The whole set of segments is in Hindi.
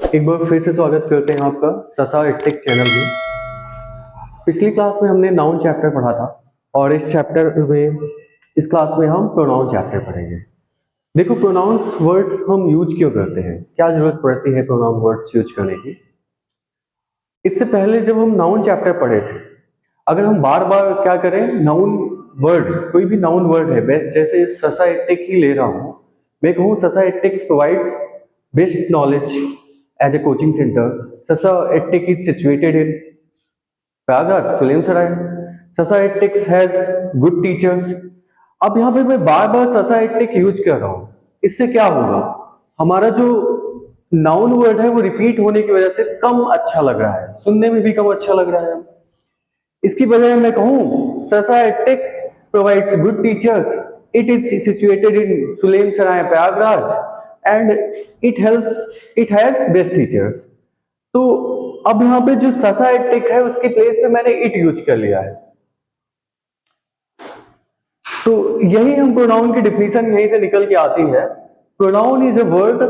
एक बार फिर से स्वागत करते हैं आपका ससा एडटेक चैनल में। पिछली क्लास में हमने नाउन चैप्टर पढ़ा था और इस क्लास में हम प्रोनाउन चैप्टर पढ़ेंगे। देखो, प्रोनाउंस वर्ड्स हम यूज क्यों करते हैं, क्या जरूरत पड़ती है प्रोनाउन वर्ड्स यूज करने की। इससे पहले जब हम नाउन चैप्टर पढ़े थे, अगर हम बार बार क्या करें, नाउन वर्ड, कोई भी नाउन वर्ड है, जैसे ससा एडटेक ही ले रहा हूं, मैं कहूँ Sasa Edtech provides best knowledge as a coaching centre. Sasa Edtech is situated in Prayagraj, Sulemsarai. Sasa Edtechs has good teachers. अब यहाँ पे मैं बार बार ससा एडटेक यूज कर रहा हूँ, इससे क्या होगा, हमारा जो नाउन वर्ड है वो रिपीट होने की वजह से कम अच्छा लग रहा है, सुनने में भी कम अच्छा लग रहा है। इसकी बजाय मैं कहूँ Sasa Edtech provides good teachers, it is situated in Sulem Sarai Prayagraj and it has best teachers. तो अब यहाँ पे जो ससा एडटेक है उसके प्लेस पे मैंने इट यूज कर लिया है। तो यही हम प्रोनाउन की डिफिनीशन यहीं से निकल के आती है। Pronoun is a word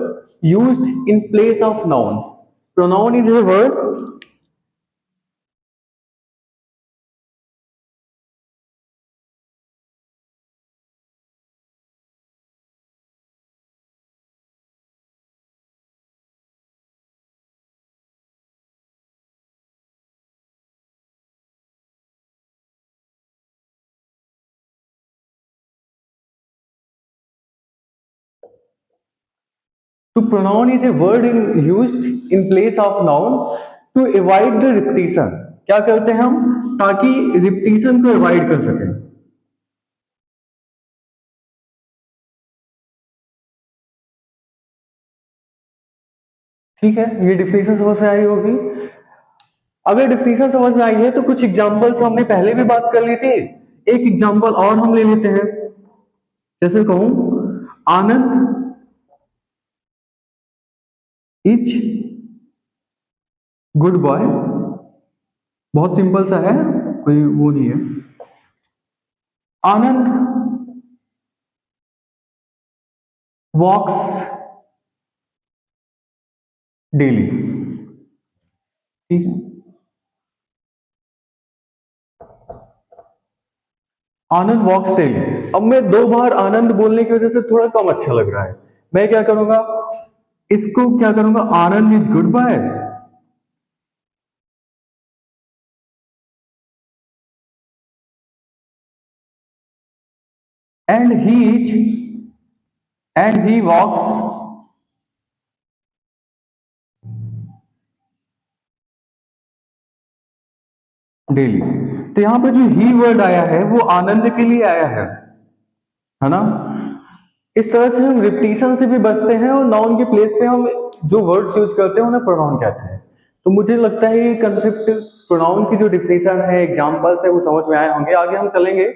used in place of noun. Pronoun is a word to pronoun is a word used in place of noun to avoid the repetition। क्या करते हैं हम, ताकि रिपीटिशन को अवॉइड कर सकें। ठीक है, ये डिफिनीशन समझ में आई होगी। अगर डिफिनीशन समझ में आई है तो कुछ एग्जांपल्स हमने पहले भी बात कर ली थी, एक एग्जांपल और हम ले लेते हैं। जैसे कहूं, आनंद इज गुड बॉय। बहुत सिंपल सा है, कोई वो नहीं है। आनंद वॉक्स डेली। ठीक है, आनंद वॉक्स डेली। अब मैं दो बार आनंद बोलने की वजह से थोड़ा कम अच्छा लग रहा है, मैं क्या करूंगा, इसको क्या करूंगा, Anand is good boy and he walks daily. तो यहां पर जो ही वर्ड आया है वो आनंद के लिए आया है ना। इस तरह से हम रिपीटिशन से भी बचते हैं और नाउन के प्लेस पे हम जो वर्ड्स यूज करते हैं उन्हें प्रोनाउन कहते हैं। तो मुझे लगता है ये कंसेप्ट, प्रोनाउन की जो डिफिनेशन है, एग्जांपल्स है, वो समझ में आए होंगे। आगे हम चलेंगे,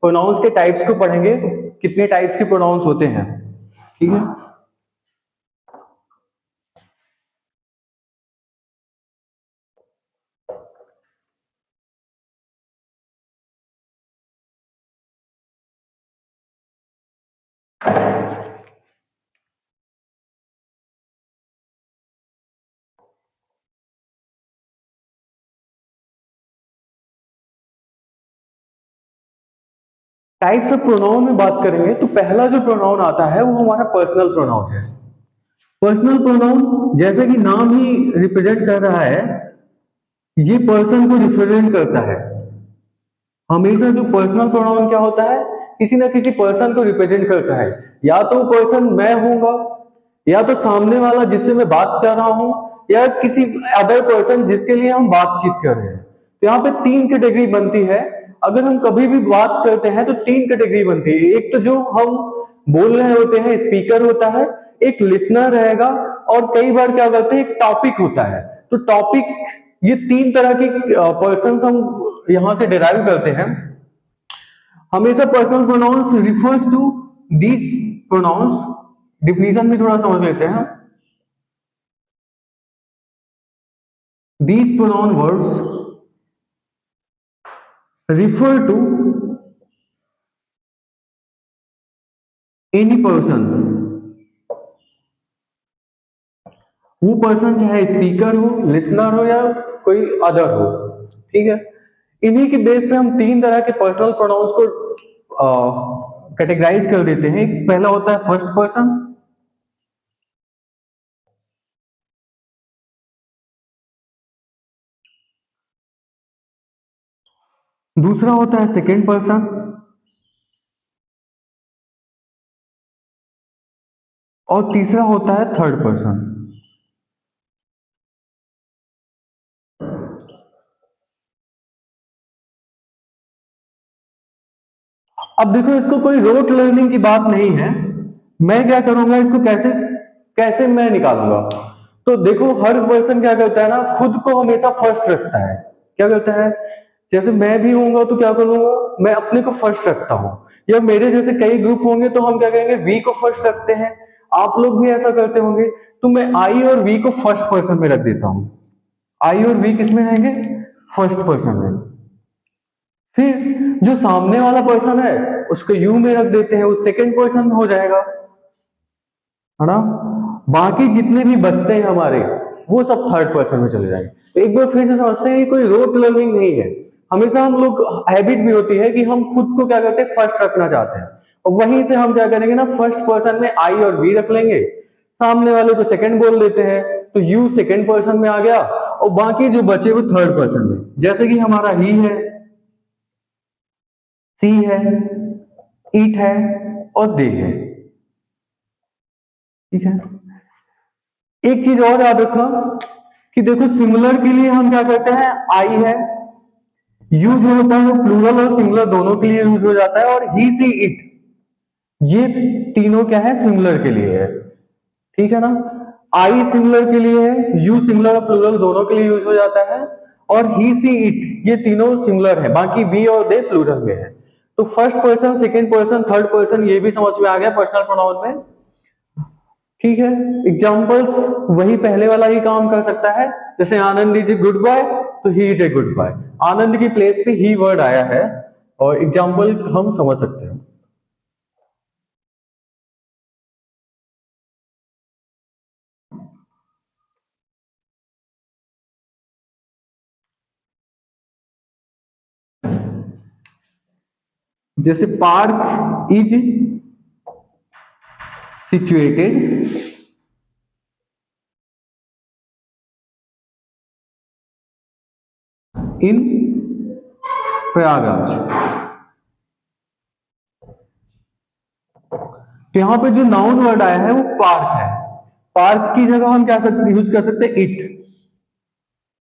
प्रोनाउंस के टाइप्स को पढ़ेंगे, कितने टाइप्स के प्रोनाउंस होते हैं। ठीक है, टाइप्स ऑफ प्रोनाउन में बात करेंगे तो पहला जो प्रोनाउन आता है वो हमारा पर्सनल प्रोनाउन है। पर्सनल प्रोनाउन जैसे कि नाम ही रिप्रेजेंट कर रहा है, ये पर्सन को रिप्रेजेंट करता है। हमेशा जो पर्सनल प्रोनाउन क्या होता है, किसी ना किसी पर्सन को रिप्रेजेंट करता है। या तो पर्सन मैं हूंगा, या तो सामने वाला जिससे मैं बात कर रहा हूं, या किसी अदर पर्सन जिसके लिए हम बातचीत कर रहे हैं। तो यहाँ पे तीन कैटेगरी बनती है। अगर हम कभी भी बात करते हैं तो तीन कैटेगरी बनती है। एक तो जो हम बोल रहे होते हैं, स्पीकर होता है, एक लिसनर रहेगा, और कई बार क्या करते हैं, एक टॉपिक होता है। तो टॉपिक, ये तीन तरह के पर्सन हम यहां से डिराइव करते हैं। हमेशा personal pronouns refers to these pronouns. Definition भी थोड़ा समझ लेते हैं। These pronoun words refer to any person वो पर्सन चाहे स्पीकर हो, लिसनर हो या कोई अदर हो, ठीक है। इन्हीं के बेस पे हम तीन तरह के पर्सनल प्रोनाउंस को कैटेगराइज कर देते हैं। पहला होता है फर्स्ट पर्सन, दूसरा होता है सेकेंड पर्सन, और तीसरा होता है थर्ड पर्सन। अब देखो, इसको कोई रोट लर्निंग की बात नहीं है। मैं क्या करूंगा, इसको कैसे कैसे मैं निकालूंगा। तो देखो, हर पर्सन क्या करता है ना, खुद को हमेशा फर्स्ट रखता है। क्या करता है, जैसे मैं भी होऊंगा तो क्या करूंगा, मैं अपने को फर्स्ट रखता हूं, या मेरे जैसे कई ग्रुप होंगे तो हम क्या करेंगे, वी को फर्स्ट रखते हैं। आप लोग भी ऐसा करते होंगे। तो मैं आई और वी को फर्स्ट पर्सन में रख देता हूं। आई और वी किस में रहेंगे, फर्स्ट पर्सन में। फिर जो सामने वाला पर्सन है उसको यू में रख देते हैं, वो सेकंड पर्सन में हो जाएगा, है ना। बाकी जितने भी बचते हैं हमारे, वो सब थर्ड पर्सन में चले जाएंगे। तो एक बार फिर से समझते हैं कि कोई रोट लर्निंग नहीं है। हमेशा हम लोग हैबिट भी होती है कि हम खुद को क्या करते हैं, फर्स्ट रखना चाहते हैं, और वहीं से हम क्या करेंगे ना, फर्स्ट पर्सन में आई और वी रख लेंगे, सामने वाले को सेकंड बोल देते हैं, तो यू सेकंड पर्सन में आ गया, और बाकी जो बचे वो थर्ड पर्सन में। जैसे कि हमारा ही है, सी है, ईट है और दे है, ठीक है। एक चीज और याद रखना कि देखो, सिमिलर के लिए हम क्या करते हैं, आई है, यू जो होता है वो प्लूरल और सिंगुलर दोनों के लिए यूज हो जाता है, और ही सी इट ये तीनों क्या है, सिंगुलर के लिए है, ठीक है ना। आई सिंगुलर के लिए है, यू सिंगुलर और प्लूरल दोनों के लिए यूज हो जाता है, और ही सी इट ये तीनों सिंगुलर है, बाकी वी और दे प्लूरल में है। तो first person, second person, third person ये भी समझ में आ गया पर्सनल प्रोनाउन में, ठीक है। एग्जाम्पल्स वही पहले वाला ही काम कर सकता है। जैसे Anand is a good boy, तो he is a good boy, Anand की प्लेस पे ही वर्ड आया है, और एग्जाम्पल हम समझ सकते हैं। जैसे park is situated in Prayagraj. तो यहां पे जो नाउन वर्ड आया है वो पार्क है। पार्क की जगह हम क्या यूज कर सकते हैं, it.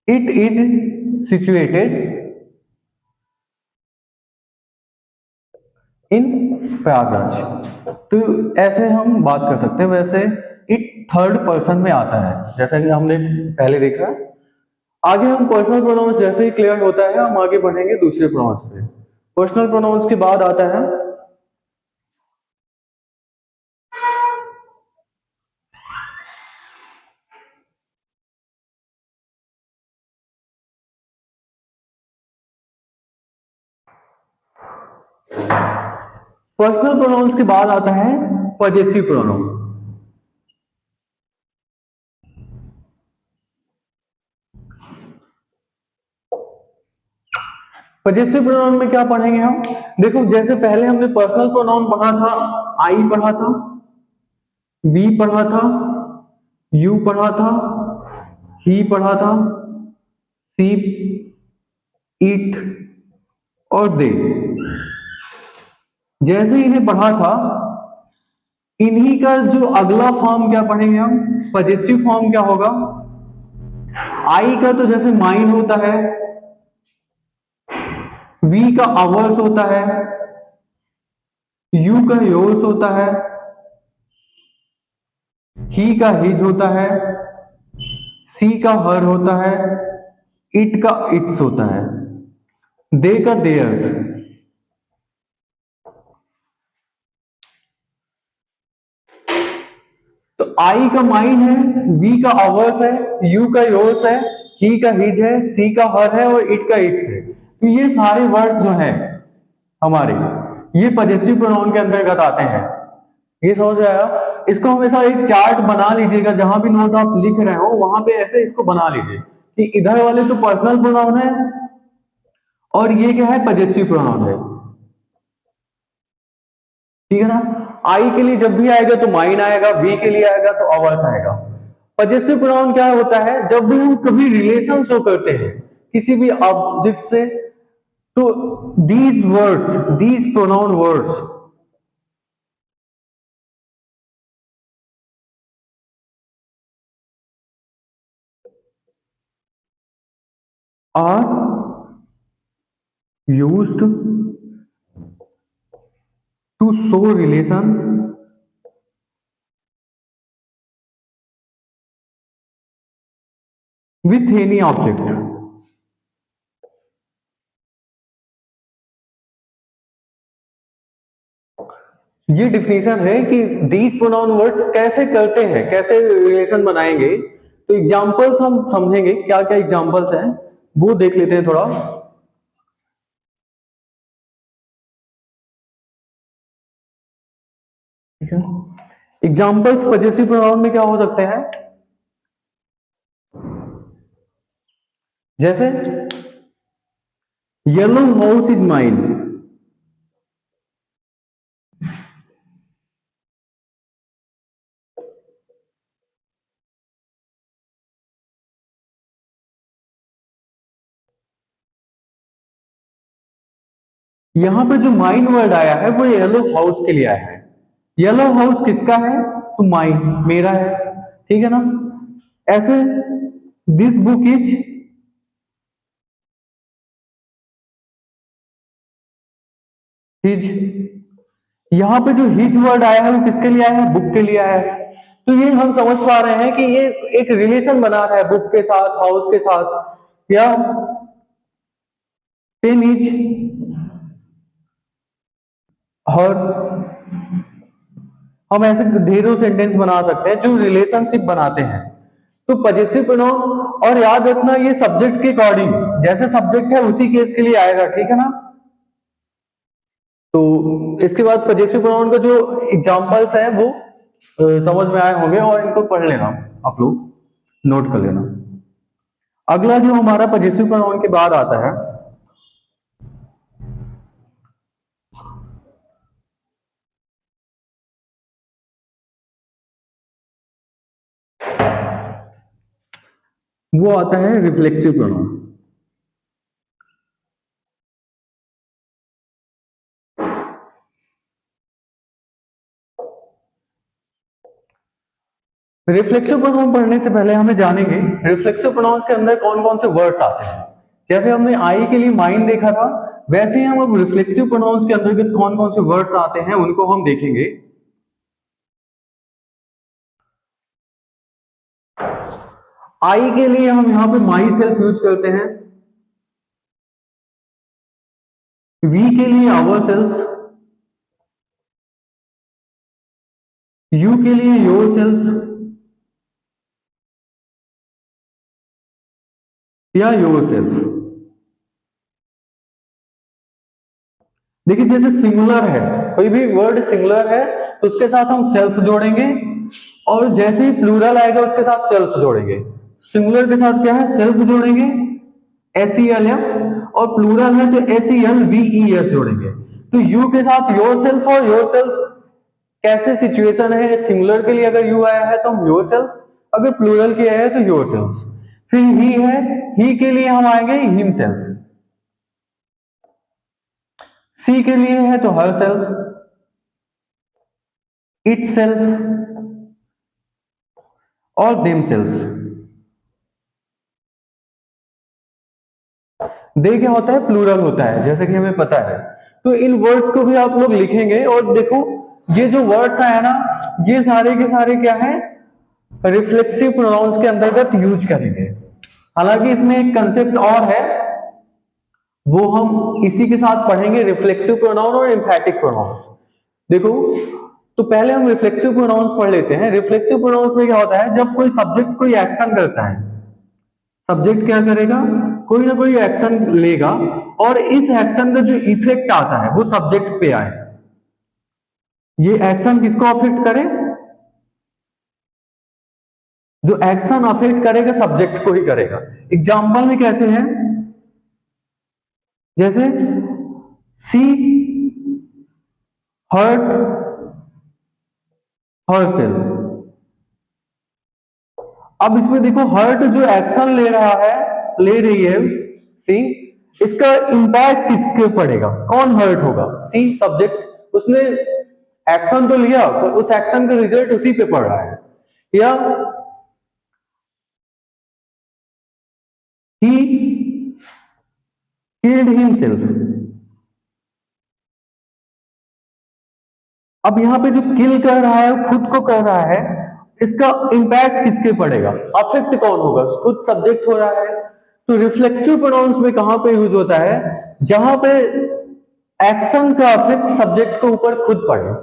It is situated in Prayagraj. तो ऐसे हम बात कर सकते हैं। वैसे इट थर्ड पर्सन में आता है, जैसा कि हमने पहले देखा। आगे हम पर्सनल प्रोनाउंस जैसे ही क्लियर होता है हम आगे बढ़ेंगे दूसरे प्रोनाउंस पे। पर्सनल प्रोनाउंस के बाद आता है पर्सनल प्रोनाउंस के बाद आता है पजेसिव प्रोनाउन। पजेसिव प्रोनाउन में क्या पढ़ेंगे हम, देखो जैसे पहले हमने पर्सनल प्रोनाउन पढ़ा था, आई पढ़ा था, वी पढ़ा था, यू पढ़ा था, ही पढ़ा था, सी, इट और दे। जैसे इन्हें पढ़ा था, इन्हीं का जो अगला फॉर्म क्या पढ़ेंगे हम, पजेसिव फॉर्म क्या होगा। आई का तो जैसे माइन होता है, वी का आवर्स होता है, यू का योर्स होता है, ही का हिज होता है, सी का हर होता है, इट का इट्स होता है, दे का देयर्स। तो आई का माइन है, वी का आवर्स है, यू का योर्स है, ही का हिज है, सी का हर है और इट का इट्स है। तो ये सारे वर्ड्स जो हैं हमारे, ये पजेसिव प्रोनाउन के अंतर्गत आते हैं। ये समझ आया। इसको हमेशा एक चार्ट बना लीजिएगा, जहां भी नोट आप लिख रहे हो वहां पे ऐसे इसको बना लीजिए कि इधर वाले तो पर्सनल प्रोनाउन है और ये क्या है, पजेसिव प्रोनाउन है। ठीक है ना। आई के लिए जब भी आएगा तो माइन आएगा, वी के लिए आएगा तो अवर्स आएगा। पजेसिव प्रोनाउन क्या होता है, जब भी हम कभी रिलेशन शो करते हैं किसी भी ऑब्जेक्ट से, तो these words, these pronoun words are used to show relation with any object। ये डिफिनेशन है कि दीज प्रोनाउन वर्ड्स कैसे करते हैं, कैसे रिलेशन बनाएंगे। तो एग्जांपल्स हम समझेंगे, क्या क्या एग्जांपल्स हैं वो देख लेते हैं थोड़ा। ठीक है, एग्जांपल्स पजेसिव प्रोनाउन में क्या हो सकते हैं, जैसे येलो हाउस इज माइन। यहां पे जो माइन वर्ड आया है वो येलो हाउस के लिए आया है। येलो हाउस किसका है, तो माइन, मेरा है। ठीक है ना। ऐसे दिस बुक इज हिज। यहां पे जो हिज वर्ड आया है वो किसके लिए आया है, बुक के लिए आया है। तो ये हम समझ पा रहे हैं कि ये एक रिलेशन बना रहा है बुक के साथ, हाउस के साथ। या पेन इज हर। हम ऐसे ढेरों सेंटेंस बना सकते हैं जो रिलेशनशिप बनाते हैं। तो पजेसिव प्रोनाउन, और याद रखना ये सब्जेक्ट के अकॉर्डिंग, जैसे सब्जेक्ट है उसी केस के लिए आएगा। ठीक है ना। तो इसके बाद पजेसिव प्रोनाउन का जो एग्जांपल्स है वो समझ में आए होंगे, और इनको पढ़ लेना, आप लोग नोट कर लेना। अगला जो हमारा पजेसिव प्रोनाउन के बाद आता है वो आता है रिफ्लेक्सिव प्रोनाउन। रिफ्लेक्सिव प्रोनाउन पढ़ने से पहले हमें जानेंगे रिफ्लेक्सिव प्रोनाउंस के अंदर कौन कौन से वर्ड्स आते हैं। जैसे हमने आई के लिए माइन देखा था, वैसे ही हम अब रिफ्लेक्सिव प्रोनाउंस के अंतर्गत कौन कौन से वर्ड्स आते हैं उनको हम देखेंगे। आई के लिए हम यहां पे माई सेल्फ यूज करते हैं, वी के लिए आवर सेल्फ, यू के लिए योर सेल्फ या योर सेल्फ। देखिए जैसे सिंगुलर है, कोई भी वर्ड सिंगुलर है तो उसके साथ हम सेल्फ जोड़ेंगे, और जैसे ही प्लूरल आएगा उसके साथ सेल्फ जोड़ेंगे। सिंगुलर के साथ क्या है, सेल्फ जोड़ेंगे SELF, और प्लूरल है तो SELVES जोड़ेंगे। तो यू के साथ योर सेल्फ और योर सेल्फ कैसे सिचुएशन है, सिंगुलर के लिए अगर यू आया है तो हम योर सेल्फ, अगर प्लूरल के आया है तो योर सेल्फ। फिर ही है, ही के लिए हम आएंगे हिमसेल्फ, सी के लिए है तो हर सेल्फ, इट सेल्फ और देम सेल्फ। दे क्या होता है, प्लूरल होता है, जैसे कि हमें पता है। तो इन वर्ड्स को भी आप लोग लिखेंगे, और देखो ये जो वर्ड्स आए ना, ये सारे के सारे क्या है, रिफ्लेक्सिव प्रोनाउंस के अंतर्गत यूज करेंगे। हालांकि इसमें एक कंसेप्ट और है, वो हम इसी के साथ पढ़ेंगे, रिफ्लेक्सिव प्रोनाउन और एम्फैटिक प्रोनाउंस। देखो तो पहले हम रिफ्लेक्सिव प्रोनाउंस पढ़ लेते हैं। रिफ्लेक्सिव प्रोनाउंस में क्या होता है, जब कोई सब्जेक्ट कोई एक्शन करता है, सब्जेक्ट क्या करेगा, कोई ना कोई एक्शन लेगा, और इस एक्शन का जो इफेक्ट आता है वो सब्जेक्ट पे आए। ये एक्शन किसको अफेक्ट करे, जो एक्शन अफेक्ट करेगा सब्जेक्ट को ही करेगा। एग्जाम्पल में कैसे है, जैसे सी हर्ट हरसेल्फ। अब इसमें देखो हर्ट जो एक्शन ले रहा है, ले रही है सी, इसका इंपैक्ट किसके पड़ेगा, कौन हर्ट होगा, सी सब्जेक्ट। उसने एक्शन तो लिया पर उस एक्शन का रिजल्ट उसी पे पड़ रहा है। या he killed himself। अब यहां पे जो किल कर रहा है खुद को कर रहा है, इसका इंपैक्ट किसके पड़ेगा, अफेक्ट कौन होगा, खुद सब्जेक्ट हो रहा है। तो रिफ्लेक्सिव प्रोनाउंस में कहां पे यूज होता है, जहां पे एक्शन का अफेक्ट सब्जेक्ट के ऊपर खुद पड़े।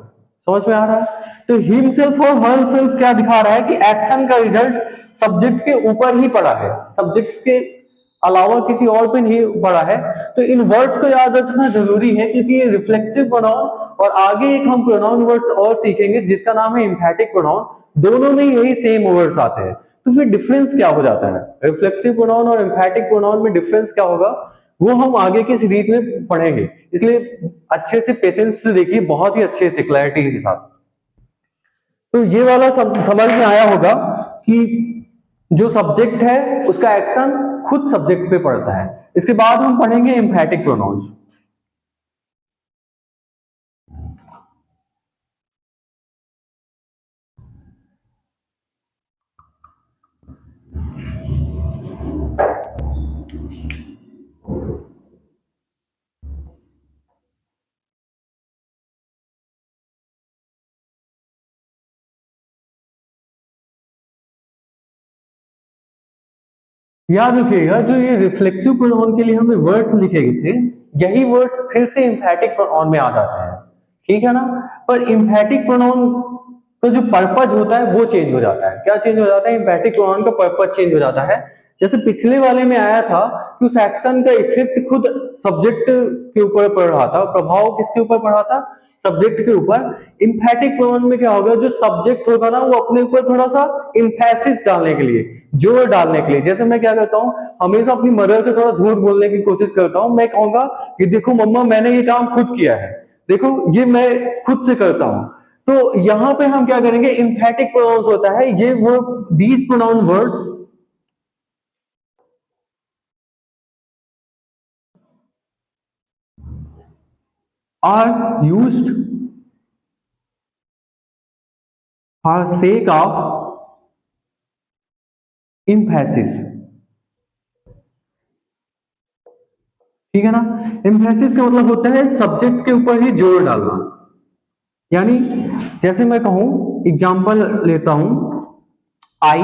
समझ में आ रहा है। तो हिमसेल्फ और हरसेल्फ क्या दिखा रहा है कि एक्शन का रिजल्ट सब्जेक्ट के ऊपर ही पड़ा है, सब्जेक्ट्स के अलावा किसी और पे नहीं पड़ा है। तो इन वर्ड्स को याद रखना जरूरी है क्योंकि ये रिफ्लेक्सिव प्रोनाउन और आगे एक हम प्रोनाउन वर्ड्स और सीखेंगे जिसका नाम है एम्फैटिक प्रोनाउन, दोनों में यही सेम वर्ड्स आते हैं। तो फिर डिफरेंस क्या हो जाता है, रिफ्लेक्सिव प्रोनाउन और एम्फैटिक प्रोनाउन में डिफरेंस क्या होगा वो हम आगे की सीरीज में पढ़ेंगे, इसलिए अच्छे से पेशेंस से देखिए, बहुत ही अच्छे से क्लैरिटी के साथ। तो ये वाला सब समझ में आया होगा कि जो सब्जेक्ट है उसका एक्शन खुद सब्जेक्ट पे पड़ता है। इसके बाद हम पढ़ेंगे एम्फैटिक प्रोनाउंस। याद रखिएगा जो ये रिफ्लेक्सिव प्रोनाउन के लिए हमें वर्ड्स लिखे गए थे, यही वर्ड्स फिर से एम्फैटिक प्रोनाउन में आ जाते हैं, ठीक है ना। पर एम्फैटिक प्रोनाउन का जो पर्पज होता है वो चेंज हो जाता है। क्या चेंज हो जाता है, एम्फैटिक प्रोनाउन का पर्पज चेंज हो जाता है। जैसे पिछले वाले में आया था कि उस एक्शन का इफेक्ट खुद सब्जेक्ट के ऊपर पड़ रहा था, प्रभाव किसके ऊपर पड़ रहा था, सब्जेक्ट के ऊपर। इंफैटिक प्रोनाउन में क्या होगा, जो सब्जेक्ट होगा ना वो अपने ऊपर थोड़ा सा इंफेसिस डालने के लिए, जोर डालने के लिए, जैसे मैं क्या करता हूँ हमेशा अपनी मदर से थोड़ा झूठ बोलने की कोशिश करता हूँ। मैं कहूंगा कि देखो मम्मा मैंने ये काम खुद किया है, देखो ये मैं खुद से करता हूँ। तो यहां पे हम क्या करेंगे, इंफैटिक प्रोनाउंस होता है ये वो these pronoun words are used for sake of emphasis, ठीक है ना। एम्फेसिस का मतलब होता है सब्जेक्ट के ऊपर ही जोर डालना। यानी जैसे मैं कहूं, एग्जांपल लेता हूं, I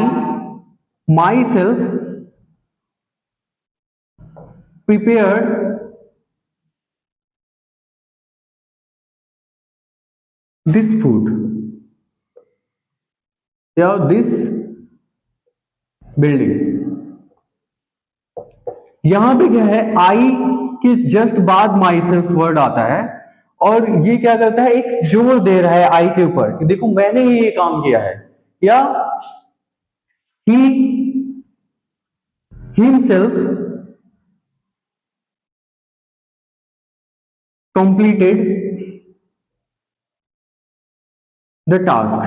myself prepare this food या दिस बिल्डिंग। यहां पे क्या है, आई के जस्ट बाद माई सेल्फ वर्ड आता है और ये क्या करता है, एक जोर दे रहा है आई के ऊपर कि देखो मैंने ये काम किया है। या he himself completed the task.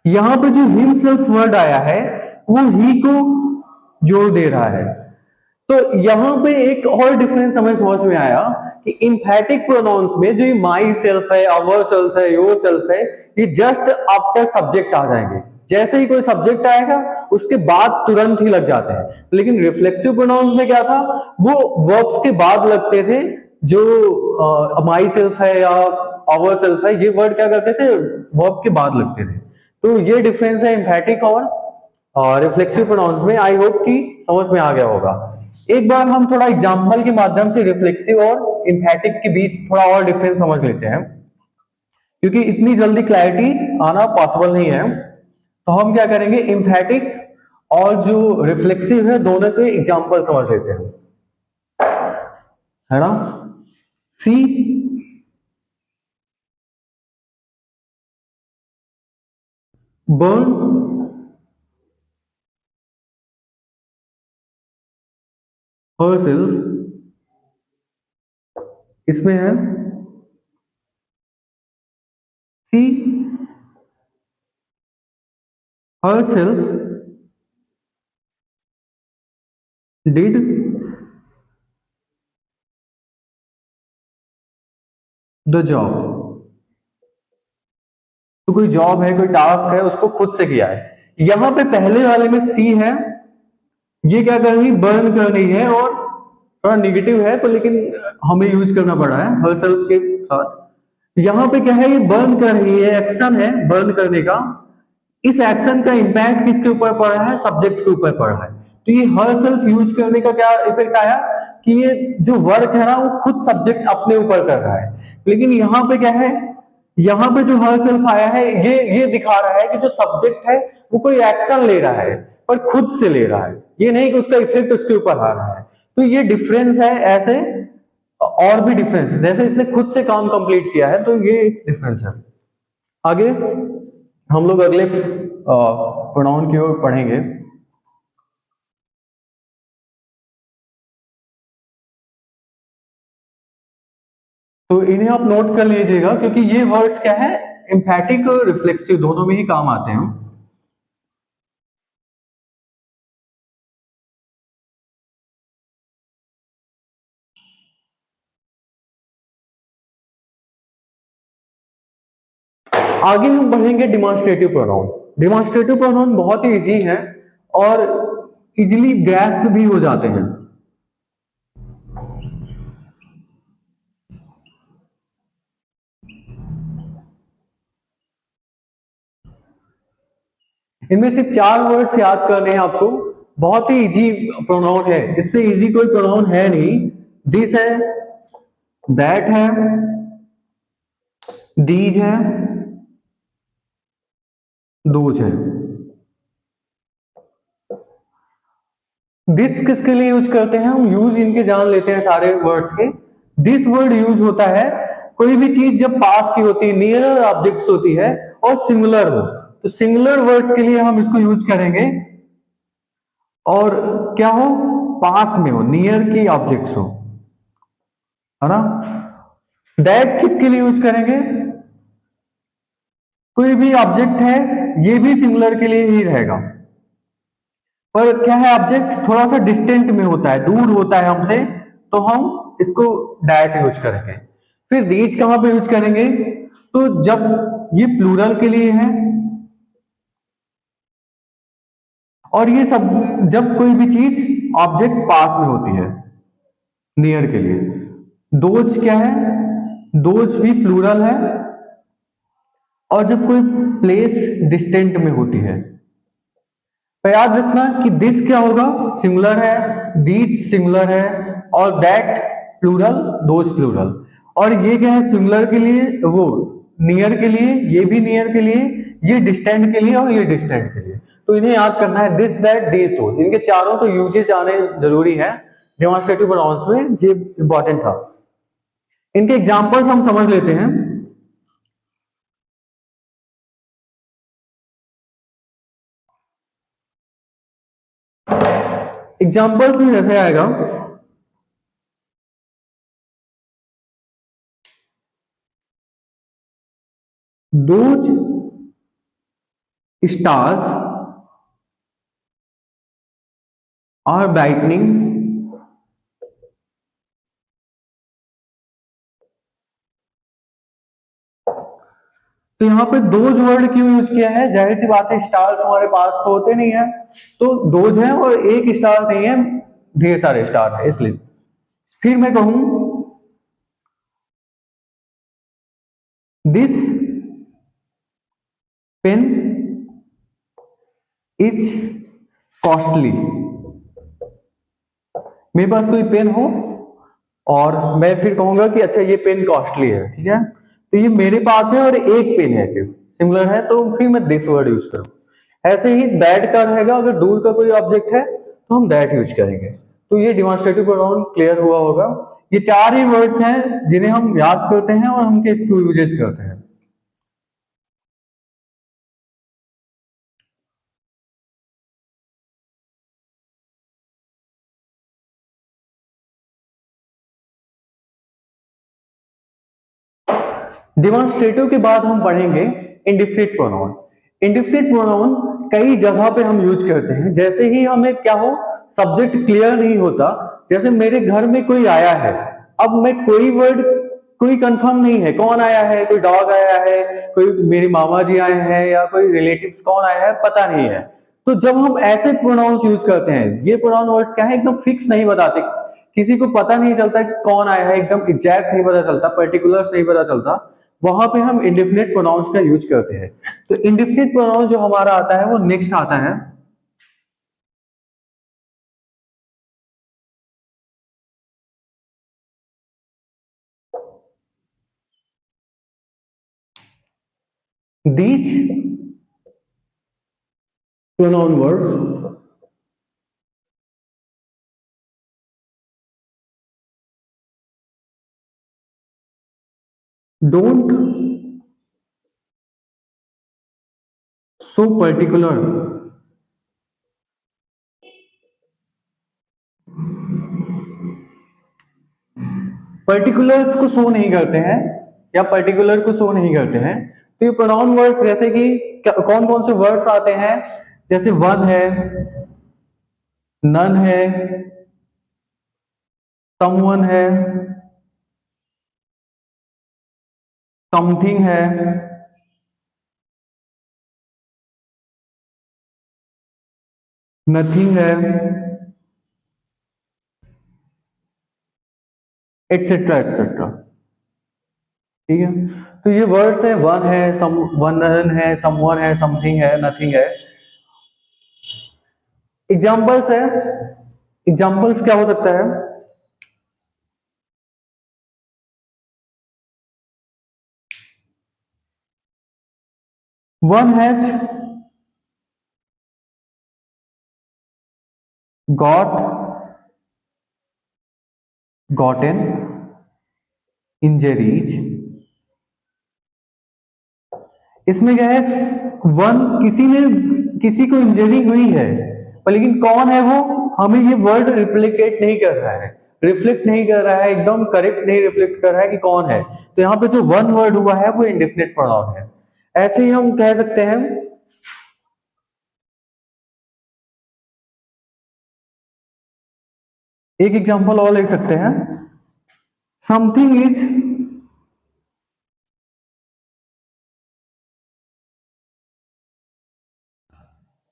यहां पे जो हिमसेल्फ वर्ड आया है वो ही को जोर दे रहा है। तो यहां पे एक और डिफरेंस हमें समझ में आया कि इंफैटिक प्रोनाउंस में जो माई सेल्फ है, अवर सेल्फ है, योर सेल्फ है, ये जस्ट आफ्टर सब्जेक्ट आ जाएंगे। जैसे ही कोई सब्जेक्ट आएगा उसके बाद तुरंत ही लग जाते हैं। लेकिन रिफ्लेक्सिव प्रोनाउंस में क्या था, वो वर्ब्स के बाद लगते थे। जो माई सेल्फ है या अवर सेल्फ है, ये वर्ड क्या करते थे, वर्ब के बाद लगते थे। तो ये डिफरेंस है एम्फैटिक और रिफ्लेक्सिव प्रोनाउंस में। आई होप कि समझ में आ गया होगा। एक बार हम थोड़ा एग्जांपल के माध्यम से रिफ्लेक्सिव और एम्फैटिक के बीच थोड़ा और डिफरेंस समझ लेते हैं, क्योंकि इतनी जल्दी क्लैरिटी आना पॉसिबल नहीं है। तो हम क्या करेंगे, एम्फैटिक और जो रिफ्लेक्सिव है दोनों के एग्जांपल समझ लेते हैं, है ना। सी बर्न herself, इसमें है सी herself did the job। तो कोई जॉब है, कोई टास्क है, उसको खुद से किया है। यहां पे पहले वाले में सी है, ये क्या कर रही, बर्न कर रही है, और थोड़ा निगेटिव है तो लेकिन हमें यूज करना पड़ा है हर्सेल्फ के साथ। यहां पे क्या है, ये बर्न कर रही है, एक्शन है बर्न करने का। इस एक्शन का इंपैक्ट किसके ऊपर पड़ रहा है, सब्जेक्ट के ऊपर पड़ रहा है। तो ये हर्सेल्फ यूज करने का क्या इफेक्ट आया कि ये जो वर्क है ना वो खुद सब्जेक्ट अपने ऊपर कर रहा है। लेकिन यहाँ पे क्या है, यहाँ पे जो हर्सेल्फ आया है ये दिखा रहा है कि जो सब्जेक्ट है वो कोई एक्शन ले रहा है पर खुद से ले रहा है, ये नहीं कि उसका इफेक्ट उसके ऊपर आ रहा है। तो ये डिफरेंस है। ऐसे और भी डिफरेंस, जैसे इसने खुद से काम कंप्लीट किया है तो ये एक डिफरेंस है। आगे हम लोग अगले प्रोनाउन की ओर पढ़ेंगे। तो इन्हें आप नोट कर लीजिएगा क्योंकि ये वर्ड्स क्या है, एम्फैटिक और रिफ्लेक्सिव दोनों में ही काम आते हैं। आगे हम बढ़ेंगे डिमॉन्स्ट्रेटिव प्रोनाउन। डिमॉन्स्ट्रेटिव प्रोनाउन बहुत ही इजी है और इजीली ग्रैस्प भी हो जाते हैं। इनमें सिर्फ 4 वर्ड्स याद करने हैं आपको, बहुत ही इजी प्रोनाउन है, इससे इजी कोई प्रोनाउन है नहीं। दिस है, दैट है, दीज है, दोज है। दिस किसके लिए यूज करते हैं हम, यूज इनके जान लेते हैं सारे वर्ड्स के। दिस वर्ड यूज होता है कोई भी चीज जब पास की होती है, नियर ऑब्जेक्ट्स होती है और सिंगुलर हो, तो सिंगुलर वर्ड्स के लिए हम इसको यूज करेंगे। और क्या हो, पास में हो, नियर की ऑब्जेक्ट्स हो, है ना। दैट किसके लिए यूज करेंगे, कोई भी ऑब्जेक्ट है, ये भी सिंगुलर के लिए ही रहेगा, पर क्या है ऑब्जेक्ट थोड़ा सा डिस्टेंट में होता है, दूर होता है हमसे, तो हम इसको दैट यूज करेंगे। फिर दीज कहां पे यूज करेंगे, तो जब ये प्लूरल के लिए है, और ये सब जब कोई भी चीज ऑब्जेक्ट पास में होती है, नियर के लिए। दोज क्या है, दोज भी प्लूरल है, और जब कोई प्लेस डिस्टेंट में होती है। तो याद रखना कि दिस क्या होगा, सिंगुलर है, दीज सिंगुलर है, और दैट प्लूरल, दोज प्लूरल। और ये क्या है, सिंगुलर के लिए वो नियर के लिए, ये भी नियर के लिए, ये डिस्टेंट के लिए, और ये डिस्टेंट के लिए। तो इन्हें याद करना है, दिस दैट दीज दोज, इनके चारों तो यूजेस आने जरूरी है डेमोन्स्ट्रेटिव प्रोनाउंस में, ये इंपॉर्टेंट था। इनके एग्जांपल्स हम समझ लेते हैं। एग्जांपल्स में जैसे आएगा, दोज स्टार्स आर ब्राइटनिंग तो यहां पे दोज वर्ड क्यों यूज किया है, जाहिर सी बात है स्टार्स हमारे पास तो होते नहीं है, तो दोज है और एक स्टार नहीं है, ढेर सारे स्टार है इसलिए। फिर मैं कहूं दिस पेन इज कॉस्टली। मेरे पास कोई पेन हो और मैं फिर कहूंगा कि अच्छा ये पेन कॉस्टली है, ठीक है, तो ये मेरे पास है और एक पेन है, सिर्फ सिमिलर है, तो फिर मैं दिस वर्ड यूज करूं। ऐसे ही दैट का रहेगा, अगर दूर का कोई ऑब्जेक्ट है तो हम दैट यूज करेंगे। तो ये डिमॉन्स्ट्रेटिव प्रोनाउन क्लियर हुआ होगा। ये 4 ही वर्ड्स हैं जिन्हें हम याद करते हैं और हम इसको यूजेस करते हैं। डिमॉन्स्ट्रेटिव के बाद हम पढ़ेंगे इंडिफिनिट प्रोनाउन। इंडिफिनिट प्रोनाउन कई जगह पे हम यूज करते हैं। जैसे ही हमें क्या हो, सब्जेक्ट क्लियर नहीं होता, जैसे मेरे घर में कोई आया है, अब मैं कोई वर्ड, कोई कंफर्म नहीं है कौन आया है, कोई डॉग आया है, कोई मेरी मामा जी आए हैं या कोई रिलेटिव्स कौन आया है, पता नहीं है। तो जब हम ऐसे प्रोनाउंस यूज करते हैं, ये प्रोनाउन वर्ड्स क्या है, एकदम फिक्स नहीं बताते, किसी को पता नहीं चलता कि कौन आया है, एकदम एग्जैक्ट नहीं पता चलता, पर्टिकुलर्स नहीं पता चलता, वहां पे हम इंडिफिनिट प्रोनाउंस का यूज करते हैं। तो इंडिफिनिट प्रोनाउन जो हमारा आता है वो नेक्स्ट आता है these pronoun words don't so particular particulars को शो नहीं करते हैं या पर्टिकुलर को शो नहीं करते हैं। तो ये प्रोनाउन वर्ड्स जैसे कि कौन कौन से वर्ड्स आते हैं, जैसे वन है, नन है, समवन है, समथिंग है, नथिंग है, एटसेट्रा एटसेट्रा। ठीक है, तो ये वर्ड्स है, वन है, सम, वन है, समवन है, समथिंग है, नथिंग है। एग्जाम्पल्स है, एग्जाम्पल्स क्या हो सकता है, one has got, gotten, injuries. इसमें क्या है, वन किसी को इंजरी हुई है, पर लेकिन कौन है वो हमें ये वर्ड रिप्लिकेट नहीं कर रहा है, रिफ्लेक्ट नहीं कर रहा है, एकदम करेक्ट नहीं रिफ्लेक्ट कर रहा है कि कौन है। तो यहाँ पे जो वन वर्ड हुआ है वो इंडेफिनिट प्रोनाउन है। ऐसे ही हम कह सकते हैं, एक एग्जांपल और ले सकते हैं, something is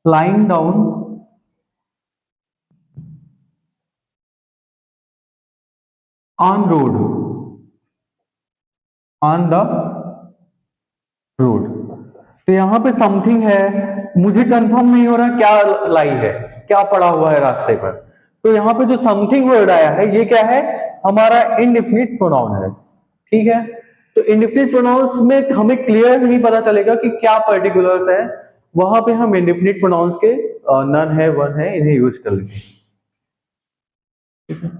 lying down on road, on the road। तो यहां पे समथिंग है, मुझे कंफर्म नहीं हो रहा क्या लाई है, क्या पड़ा हुआ है रास्ते पर। तो यहाँ पे जो समथिंग वर्ड आया है ये क्या है, हमारा इंडेफिनिट प्रोनाउन है। ठीक है, तो इंडेफिनिट प्रोनाउंस में हमें क्लियर नहीं पता चलेगा कि क्या पर्टिकुलर्स है, वहां पे हम इंडेफिनिट प्रोनाउंस के नन है, वन है, इन्हें यूज कर लेंगे। ठीक है।